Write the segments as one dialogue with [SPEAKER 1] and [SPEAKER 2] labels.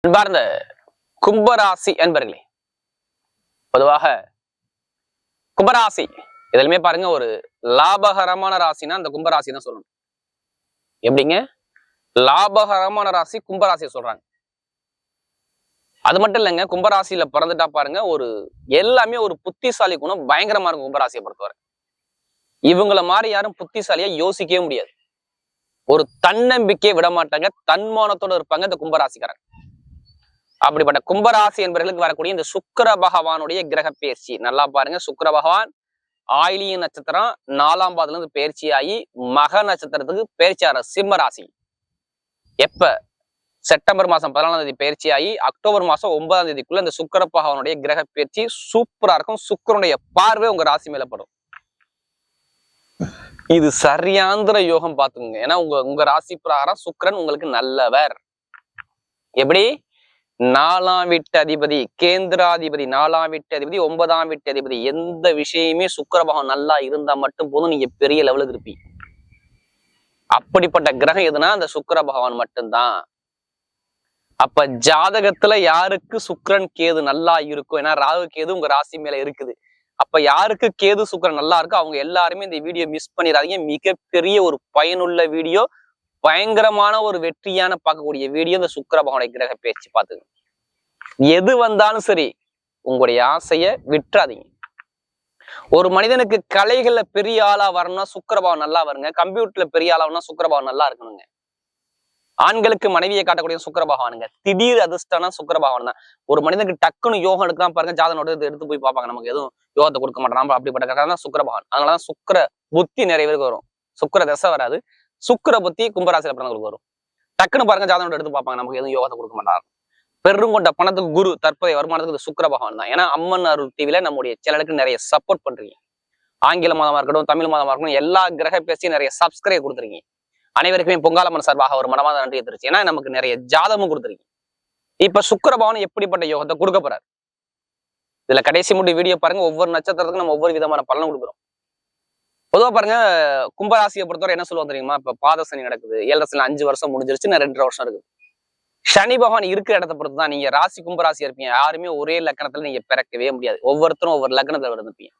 [SPEAKER 1] அன்பார்ந்த கும்பராசி என்பர்களே, பொதுவாக கும்பராசி எதுலுமே பாருங்க, ஒரு லாபகரமான ராசினா அந்த கும்பராசி தான் சொல்லணும். எப்படிங்க லாபகரமான ராசி கும்பராசியை சொல்றாங்க. அது மட்டும் இல்லைங்க, கும்பராசியில பிறந்துட்டா பாருங்க, ஒரு எல்லாமே ஒரு புத்திசாலி குணம் பயங்கரமா இருக்கும். கும்பராசியை பொறுத்தவரை இவங்கள மாதிரி யாரும் புத்திசாலியா யோசிக்கவே முடியாது. ஒரு தன்னம்பிக்கையை விட மாட்டாங்க, தன்மானத்தோட இருப்பாங்க இந்த கும்பராசிக்காரங்க. அப்படிப்பட்ட கும்பராசி என்பவர்களுக்கு வரக்கூடிய இந்த சுக்கிர பகவானுடைய கிரக பயிற்சி நல்லா பாருங்க. சுக்கிர பகவான் ஆயிலிய நட்சத்திரம் 4ஆம் பாதத்துல இருந்து பயிற்சியாகி மக நட்சத்திரத்துக்கு பயிற்சியார சிம்ம ராசி. எப்ப செப்டம்பர் மாசம் 14ஆம் தேதி பயிற்சியாகி அக்டோபர் மாசம் 9ஆம் தேதிக்குள்ள இந்த சுக்கிர பகவானுடைய கிரக பயிற்சி சூப்பரா இருக்கும். சுக்கிரனுடைய பார்வை உங்க ராசி மேல படும். இது சரியாந்திர யோகம் பாத்துக்கோங்க. ஏன்னா உங்க ராசி பிரகாரம் சுக்கிரன் உங்களுக்கு நல்லவர். எப்படி 4ஆம் வீட்டு அதிபதி, கேந்திராதிபதி, 4ஆம் வீட்டு அதிபதி, 9ஆம் வீட்டு அதிபதி, எந்த விஷயமே சுக்கிர பகவான் நல்லா இருந்தா மட்டும் போதும், நீங்க பெரிய லெவலுக்கு இருப்பீங்க. அப்படிப்பட்ட கிரகம் எதுனா அந்த சுக்கிர பகவான் மட்டும்தான். அப்ப ஜாதகத்துல யாருக்கு சுக்கிரன் கேது நல்லா இருக்கும், ஏன்னா ராகு கேது உங்க ராசி மேல இருக்குது. அப்ப யாருக்கு கேது சுக்கிரன் நல்லா இருக்கோ அவங்க எல்லாருமே இந்த வீடியோ மிஸ் பண்ணிடாதீங்க. மிகப்பெரிய ஒரு பயனுள்ள வீடியோ, பயங்கரமான ஒரு வெற்றியான பார்க்கக்கூடிய வீடியோ இந்த சுக்கிர பகவானுடைய கிரக பேச்சு பார்த்துங்க. எது வந்தாலும் சரி உங்களுடைய ஆசைய விட்டுறாதீங்க. ஒரு மனிதனுக்கு கலைகள்ல பெரிய ஆளா வரணும்னா சுக்கிர பகவான் நல்லா வருங்க. கம்ப்யூட்டர்ல பெரிய ஆளா வரணும்னா சுக்கிர பகவான் நல்லா இருக்கணுங்க. ஆண்களுக்கு மனைவியை காட்டக்கூடிய சுக்கிர பகவானுங்க. திடீர் அதிர்ஷ்டம்னா சுக்கிர பகவான் தான். ஒரு மனிதனுக்கு டக்குன்னு யோகம் எடுக்கலாம் பாருங்க, ஜாதனோட எடுத்து போய் பார்ப்பாங்க, நமக்கு எதுவும் யோகத்தை கொடுக்க மாட்டோம். அப்படிப்பட்ட கிரகம் தான் சுக்கிர பகவான். அதனாலதான் சுக்கிர புத்தி நிறைய பேருக்கு வரும். சுக்கிர தசை வராது, சுக்கிர புத்தி கும்பராசியில பிறந்தவங்களுக்கு வரும். டக்குன்னு பாருங்க, ஜாதனோட எடுத்து பார்ப்பாங்க, நமக்கு எதுவும் யோகத்தை கொடுக்க மாட்டாங்க. பெருங்கொண்ட பணத்துக்கு குரு, தற்போதைய வருமானத்துக்கு இந்த சுக்கிர பகவான் தான். ஏன்னா அம்மன் அருள் டிவில நம்முடைய சேனலுக்கு நிறைய சப்போர்ட் பண்றீங்க. ஆங்கில மாதமா இருக்கட்டும், தமிழ் மாதமா இருக்கட்டும், எல்லா கிரக பேசியும் நிறைய சப்ஸ்கிரைப் கொடுத்துருக்கீங்க. அனைவருக்குமே பொங்காலம்மன் சார்பாக ஒரு மனமாத நன்றி எடுத்துருச்சு. ஏன்னா நமக்கு நிறைய ஜாதமும் கொடுத்துருக்கீங்க. இப்ப சுக்கிர பகவான் எப்படிப்பட்ட யோகத்தை கொடுக்க போறாரு, இதுல கடைசி முடி வீடியோ பாருங்க. ஒவ்வொரு நட்சத்திரத்துக்கும் நம்ம ஒவ்வொரு விதமான பலன் கொடுக்குறோம். பொதுவா பாருங்க, கும்பராசியை பொறுத்தவரை என்ன சொல்லுவாங்க தெரியுமா? இப்ப பாத சனி நடக்குது, 7 சனி 5 வருஷம் முடிஞ்சிருச்சு, இன்னும் 2.5 வருஷம் இருக்குது. சனி பகவான் இருக்கிற இடத்தை பொறுத்து தான் நீங்க ராசி கும்பராசியா இருப்பீங்க. யாருமே ஒரே லக்கணத்துல நீங்க பிறக்கவே முடியாது. ஒவ்வொருத்தரும் ஒவ்வொரு லக்னத்துல இருந்துப்பீங்க.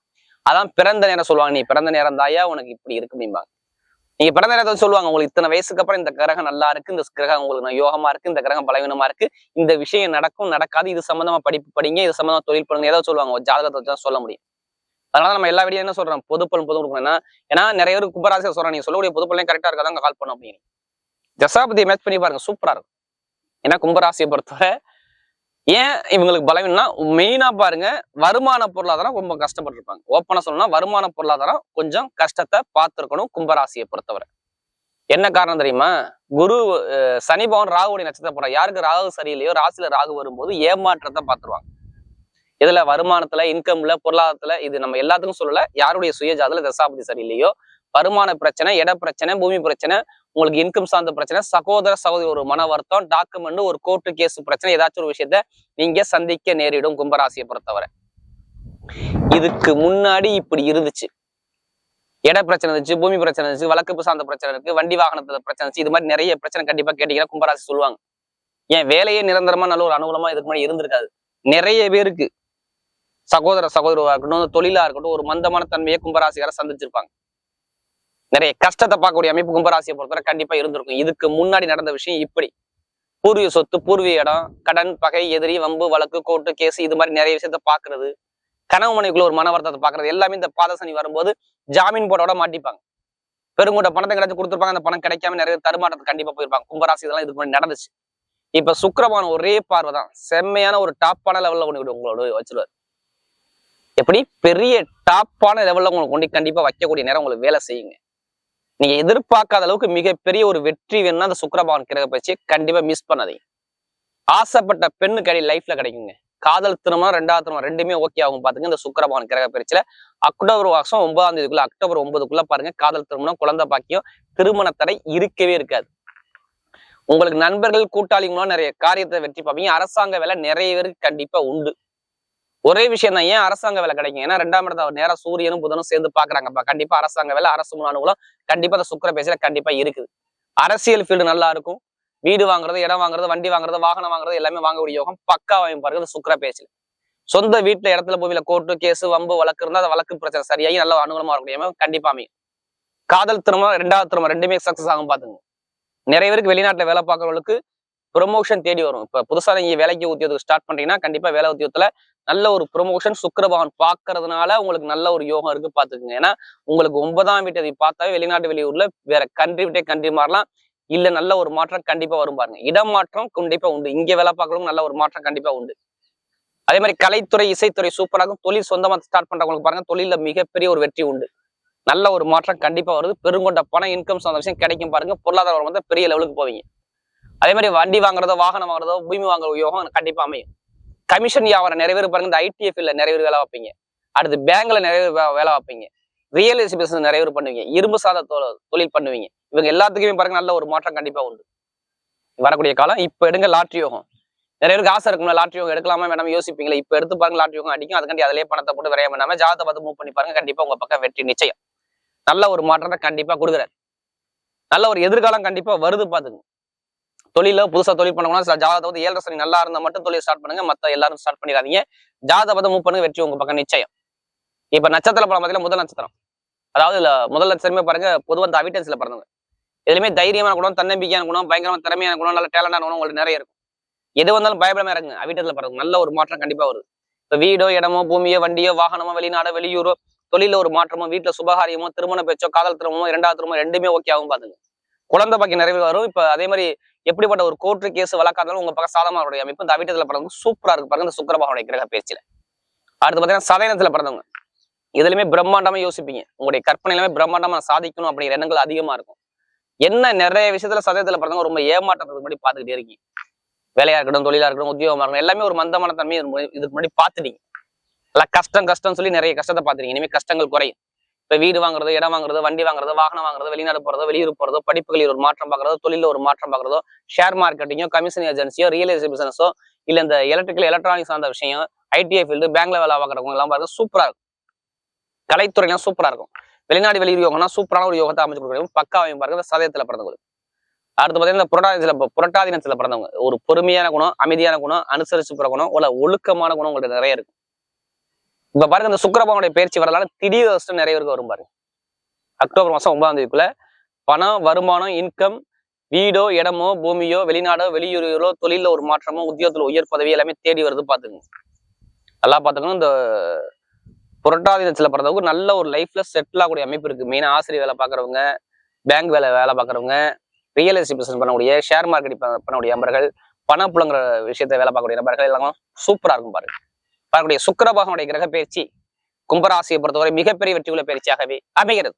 [SPEAKER 1] அதான் பிறந்த நேரம் சொல்லுவாங்க, நீ பிறந்த நேரம் தாயா உனக்கு இப்படி இருக்கு அப்படிம்பாங்க. நீங்க பிறந்த நேரத்தை சொல்லுவாங்க, உங்களுக்கு இத்தனை வயசுக்கு அப்புறம் இந்த கிரகம் நல்லா இருக்கு, இந்த கிரகம் உங்களுக்கு யோகமா இருக்கு, இந்த கிரகம் பலவீனமா இருக்கு, இந்த விஷயம் நடக்கும் நடக்காது, இது சம்பந்தமா படிப்பு படிங்க, இது சம்பந்தமா தொழில் பண்ணுங்க, ஏதாவது சொல்லுவாங்க. ஒரு ஜாதகத்தை வச்சு சொல்ல முடியும். அதனால நம்ம எல்லா வீடியோ என்ன சொல்றோம், பொதுப்பலன் கொடுக்கணும். ஏன்னா நிறைய பேருக்கு கும்பராசியை சொல்றாங்க, நீங்க சொல்லக்கூடிய பொதுப்பலன் கரெக்டா இருக்காதான் கால் பண்ணும் அப்படின்னு. தசாபதியை மேட்ச் பண்ணி பாருங்க, சூப்பரா இருக்கும். ஏன்னா கும்பராசியை பொறுத்தவரை ஏன் இவங்களுக்கு பலவீனம்னா, மெயினா பாருங்க, வருமான பொருளாதாரம் ரொம்ப கஷ்டப்பட்டிருப்பாங்க. ஓப்பனா சொல்லணும்னா வருமான பொருளாதாரம் கொஞ்சம் கஷ்டத்தை பார்த்துருக்கணும் கும்பராசியை பொறுத்தவரை. என்ன காரணம் தெரியுமா? குரு சனி பகவான் ராகுடைய நட்சத்திரம் போறாங்க. யாருக்கு ராகு சரியில்லையோ, ராசியில ராகு வரும்போது ஏமாற்றத்தை பார்த்துருவாங்க. இதுல வருமானத்துல, இன்கம்ல, பொருளாதாரத்துல, இது நம்ம எல்லாத்துக்கும் சொல்லல. யாருடைய சுயஜாதத்துல தசாபதி சரியில்லையோ, வருமான பிரச்சனை, இட பிரச்சனை, பூமி பிரச்சனை, உங்களுக்கு இன்கம் சார்ந்த பிரச்சனை, சகோதர சகோதரி ஒரு மன வருத்தம், டாக்குமெண்ட், ஒரு கோர்ட்டு கேஸ் பிரச்சனை, ஏதாச்சும் ஒரு விஷயத்த நீங்க சந்திக்க நேரிடும் கும்பராசியை பொறுத்தவரை. இதுக்கு முன்னாடி இப்படி இருந்துச்சு, இட பிரச்சனை இருந்துச்சு, பூமி பிரச்சனை இருந்துச்சு, வழக்கு சார்ந்த பிரச்சனை இருக்கு, வண்டி வாகனத்துல பிரச்சனை இருந்துச்சு, இது மாதிரி நிறைய பிரச்சனை கண்டிப்பா கேட்டீங்கன்னா கும்பராசி சொல்லுவாங்க. ஏன் வேலையே நிரந்தரமா நல்ல ஒரு அனுகூலமா இதுக்கு முன்னாடி இருந்திருக்காது. நிறைய பேருக்கு சகோதர சகோதரவா இருக்கட்டும், தொழிலா இருக்கட்டும், ஒரு மந்தமான தன்மையை கும்பராசிக்கார சந்திச்சிருப்பாங்க. நிறைய கஷ்டத்தை பார்க்கக்கூடிய அமைப்பு கும்பராசியை பொறுத்தவரை கண்டிப்பா இருந்திருக்கும். இதுக்கு முன்னாடி நடந்த விஷயம் இப்படி. பூர்வீக சொத்து, பூர்வீக இடம், கடன், பகை, எதிரி, வம்பு, வழக்கு, கோர்ட்டு கேஸ், இது மாதிரி நிறைய விஷயத்த பாக்குறது, கனவு மனைக்குள்ள ஒரு மன வருத்தத்தை பாக்குறது, எல்லாமே இந்த பாதசனி வரும்போது ஜாமீன் போட்டோட மாட்டிப்பாங்க. பெருங்கூட்ட பணத்தை கிடைச்சு கொடுத்துருப்பாங்க, அந்த பணம் கிடைக்காம நிறைய தருமாற்றத்தை கண்டிப்பா போயிருப்பாங்க. கும்பராசி இதெல்லாம் இதுக்கு முன்னாடி நடந்துச்சு. இப்ப சுக்கிரபான் ஒரே பார்வை தான், செம்மையான ஒரு டாப்பான லெவல்ல கொண்டு உங்களோட வச்சிருவாரு. எப்படி பெரிய டாப்பான லெவல்ல உங்களுக்கு கொண்டு கண்டிப்பா வைக்கக்கூடிய நேரம் உங்களுக்கு வேலை செய்யுங்க. நீங்க எதிர்பார்க்காத அளவுக்கு மிகப்பெரிய ஒரு வெற்றி வேணும்னா அந்த சுக்கிரபகவான் கிரக பயிற்சி கண்டிப்பா மிஸ் பண்ணாதீங்க. ஆசைப்பட்ட பெண்ணு லைஃப்ல கிடைக்குங்க. காதல் திருமணம், 2வது திருமணம் ரெண்டுமே ஓகே ஆகும். பாத்துங்க இந்த சுக்கிரபகவான் கிரக பயிற்சியில அக்டோபர் மாசம் 9ஆம் தேதிக்குள்ள, அக்டோபர் 9க்குள்ள பாருங்க, காதல் திருமணம், குழந்தை பாக்கியம், திருமண தடை இருக்கவே இருக்காது. உங்களுக்கு நண்பர்கள், கூட்டாளி மூலம் நிறைய காரியத்தை வெற்றி பார்ப்பீங்க. அரசாங்க வேலை நிறைய பேருக்கு கண்டிப்பா உண்டு. ஒரே விஷயம் தான், ஏன் அரசாங்க வேலை கிடைக்கும்? ஏன்னா 2ஆம் இடத்துல நேரம் சூரியனும் புதனும் சேர்ந்து பாக்குறாங்கப்பா. கண்டிப்பா அரசாங்க வேலை, அரசு மூல அனுகூலம் கண்டிப்பா அந்த சுக்கிர பேச்சில கண்டிப்பா இருக்குது. அரசியல் ஃபீல்டு நல்லா இருக்கும். வீடு வாங்குறது, இடம் வாங்குறது, வண்டி வாங்குறது, வாகனம் வாங்குறது எல்லாமே வாங்கக்கூடிய யோகம் பக்கா அமையும் பாருங்க சுக்கிர பேச்சுல. சொந்த வீட்டுல இடத்துல பூமியில கோர்ட்டு கேஸ் வம்பு வழக்கு இருந்தா அந்த வழக்கு பிரச்சனை சரியாகி நல்ல அனுகூலமா இருக்கக்கூடிய கண்டிப்பா அமையும். காதல் திருமணம், ரெண்டாவது திருமணம் ரெண்டுமே சக்சஸ் ஆகும் பாத்துங்க. நிறைய பேருக்கு வெளிநாட்டுல வேலை பார்க்கறவங்களுக்கு ப்ரொமோஷன் தேடி வரும். இப்ப புதுசா நீங்க வேலைக்கு உத்தியோகத்துக்கு ஸ்டார்ட் பண்றீங்கன்னா கண்டிப்பா வேலை உத்தியோகத்துல நல்ல ஒரு ப்ரொமோஷன் சுக்கிர பகவான் பாக்குறதுனால உங்களுக்கு நல்ல ஒரு யோகம் இருக்கு பாத்துக்குங்க. ஏன்னா உங்களுக்கு 9ஆம் வீட்டை பார்த்தாவே வெளிநாட்டு வெளியூர்ல வேற கண்ட்ரி விட்டே கண்ட்ரி மாறலாம், இல்ல நல்ல ஒரு மாற்றம் கண்டிப்பா வரும் பாருங்க. இடம் மாற்றம் கண்டிப்பா உண்டு. இங்க வேலை பார்க்கறவங்க நல்ல ஒரு மாற்றம் கண்டிப்பா உண்டு. அதே மாதிரி கலைத்துறை, இசைத்துறை சூப்பராகும். தொழில் சொந்தமா ஸ்டார்ட் பண்றவங்களுக்கு பாருங்க தொழில மிகப்பெரிய ஒரு வெற்றி உண்டு. நல்ல ஒரு மாற்றம் கண்டிப்பா வருது. பெருங்கொண்ட பணம் இன்கம் சார்ந்த விஷயம் கிடைக்கும் பாருங்க. பொருளாதாரம் வந்து பெரிய லெவலுக்கு போவீங்க. அதே மாதிரி வண்டி வாங்குறதோ, வாகனம் வாங்குறதோ, பூமி வாங்குற யோகம் கண்டிப்பா அமையும். கமிஷன் வியாபாரம் நிறைய பேர் பாருங்க. இந்த ITFல நிறைய பேர் வேலை வைப்பீங்க. அடுத்து பேங்க்ல நிறைய பேர் வேலை வைப்பீங்க. ரியல் எஸ்டேட் பிசினஸ் நிறைய பேர் பண்ணுவீங்க. இரும்பு சார்ந்த தொழில் பண்ணுவீங்க. இவங்க எல்லாத்துக்குமே பாருங்க நல்ல ஒரு மாற்றம் கண்டிப்பா உண்டு. வரக்கூடிய காலம். இப்ப எடுங்க லாட்ரி யோகம். நிறைய பேருக்கு ஆசை இருக்கும்ல லாட்ரி யோகம் எடுக்கலாமா வேணாம யோசிப்பீங்களா? இப்ப எடுத்து பாருங்க லாட்ரி யோகம் அடிக்கும். அதுக்காண்டி அதிலேயே பணத்தை போட்டு விரையம் பண்ணாம ஜாதகத்தை பார்த்து மூவ் பண்ணி பாருங்க. கண்டிப்பா உங்க பக்கம் வெற்றி நிச்சயம். நல்ல ஒரு மாற்றத்தை கண்டிப்பா கொடுக்குறாரு. நல்ல ஒரு எதிர்காலம் கண்டிப்பா வருது பாத்துங்க. தொழில புதுசா தொழில் பண்ணணும்னா ஜாதகத்தை வந்து 7 சனி நல்லா இருந்தா மட்டும் தொழில் ஸ்டார்ட் பண்ணுங்க. மத்த எல்லாரும் ஸ்டார்ட் பண்ணிடாதீங்க. ஜாதகத்தை பார்த்து மூவ் பண்ணுங்க. வெற்றி உங்க பக்கம் நிச்சயம். இப்ப நட்சத்திர பலம் பார்த்தீங்கன்னா முதல் நட்சத்திரம், அதாவது முதல் நட்சத்திரமே பாருங்க பொதுவாக இந்த அவிட்டன்ஸ்ல பிறந்தவங்க. எதுலையுமே தைரியமான குணம், தன்னம்பிக்கையான குணம், பயங்கரமான திறமையான குணம், நல்ல டேலண்டான குணம் உங்களுக்கு நிறைய இருக்கும். எது வந்தாலும் பயப்படாம இறங்குங்க. அவிட்டத்துல பிறகு நல்ல ஒரு மாற்றம் கண்டிப்பா வருது. இப்ப வீடோ, இடமோ, பூமியோ, வண்டியோ, வாகனமோ, வெளிநாடோ, வெளியூரோ, தொழில ஒரு மாற்றமோ, வீட்டுல சுபகாரியமோ, திருமண பேச்சோ, காதல் திருமணமோ, 2வது திருமணம் ரெண்டுமே ஓகே ஆகும் பாத்துங்க. குழந்தை பாக்கி நிறைய வரும். இப்ப அதே மாதிரி எப்படிப்பட்ட ஒரு கோர்ட்டு கேஸ் வழக்காதாலும் உங்க பக்கம் சாதகமான அமைப்பு இந்த அவிட்டத்துல பிறந்தவங்க சூப்பரா இருக்கு பாருங்க. இந்த சுக்கிர பகவானுடைய கிரக பேச்சில. அடுத்து பாத்தீங்கன்னா சதயனத்துல பிறந்தவங்க. இதுலயுமே பிரம்மாண்டமா யோசிப்பீங்க. உங்களுடைய கற்பனையிலுமே பிரம்மாண்டமா சாதிக்கணும் அப்படிங்கிற எண்ணங்கள் அதிகமா இருக்கும். என்ன நிறைய விஷயத்துல சதயத்துல பிறந்தவங்க ரொம்ப ஏமாற்றத்துக்கு முன்னாடி பாத்துக்கிட்டே இருக்கீங்க. வேலையா இருக்கட்டும், தொழிலா இருக்கட்டும், உத்தியோகமா இருக்கட்டும், எல்லாமே ஒரு மந்தமான தன்மையை இதுக்கு முன்னாடி பாத்துட்டீங்க. எல்லாம் கஷ்டம் சொல்லி நிறைய கஷ்டத்தை பாத்துறீங்க. இனிமே கஷ்டங்கள் குறையும். இப்ப வீடு வாங்குறது, இடம் வாங்குறது, வண்டி வாங்குறது, வாகனம் வாங்குறது, வெளிநாடு போறதோ, வெளியூர் போறதோ, படிப்புகளில் ஒரு மாற்றம் பாக்குறதோ, தொழில ஒரு மாற்றம் பாக்குறதோ, ஷேர் மார்க்கெட்டிங்கோ, கமிஷன் ஏஜென்சியோ, ரியல் எஸ்டேட் பிசினஸோ, இல்ல இந்த எலக்ட்ரானிக் சார்ந்த விஷயம், ITI ஃபீல்டு, பேங்க்ல வேலை பார்க்கறவங்க எல்லாம் பாருங்க சூப்பரா இருக்கும். கலைத்துறைலாம் சூப்பரா இருக்கும். வெளிநாடு வெளியூர் யோகம்னா சூப்பரான ஒரு யோகத்தை அமைச்சு கொடுக்கணும். பக்காவையும் பாருங்க சதயத்துல பிறந்தவங்க. அடுத்து பாத்தீங்கன்னா புரட்டாதினத்துல பிறந்தவங்க. ஒரு பொறுமையான குணம், அமைதியான குணம், அனுசரிச்சு போற குணம், ஒழுக்கமான குணம் உங்களுக்கு நிறைய இருக்கும். இப்ப பாருங்க இந்த சுக்கிரபகவானுடைய பயிற்சி வரலாறு திடீர் கஷ்டம் நிறைய பேருக்கு வரும் பாருங்க. அக்டோபர் மாசம் 9ஆம் தேதிக்குள்ள பணம், வருமானம், இன்கம், வீடோ, இடமோ, பூமியோ, வெளிநாடோ, வெளியூரோ, தொழில ஒரு மாற்றமோ, உத்தியோகத்துல உயர் பதவி எல்லாமே தேடி வருது பாத்துக்கணும். நல்லா பாத்துக்கணும். இந்த புரட்டாதினத்துல பிறந்தவங்க நல்ல ஒரு லைஃப்ல செட்டில் ஆகக்கூடிய அமைப்பு இருக்கு. மெயினா ஆசிரியர் வேலை பாக்குறவங்க, பேங்க் வேலை பாக்குறவங்க, ரியல் எஸ்டேட் பிசினஸ் பண்ணக்கூடிய, ஷேர் மார்க்கெட் பண்ணக்கூடிய நபர்கள், பணம் புலங்குற விஷயத்தை வேலை பார்க்கக்கூடிய நபர்கள் எல்லாம் சூப்பரா இருக்கும் பாருங்க. பார்க்கக்கூடிய சுக்கிர பகவானுடைய கிரக பயிற்சி கும்பராசியை பொறுத்தவரை மிகப்பெரிய வெற்றியுள்ள பயிற்சியாகவே அமைகிறது.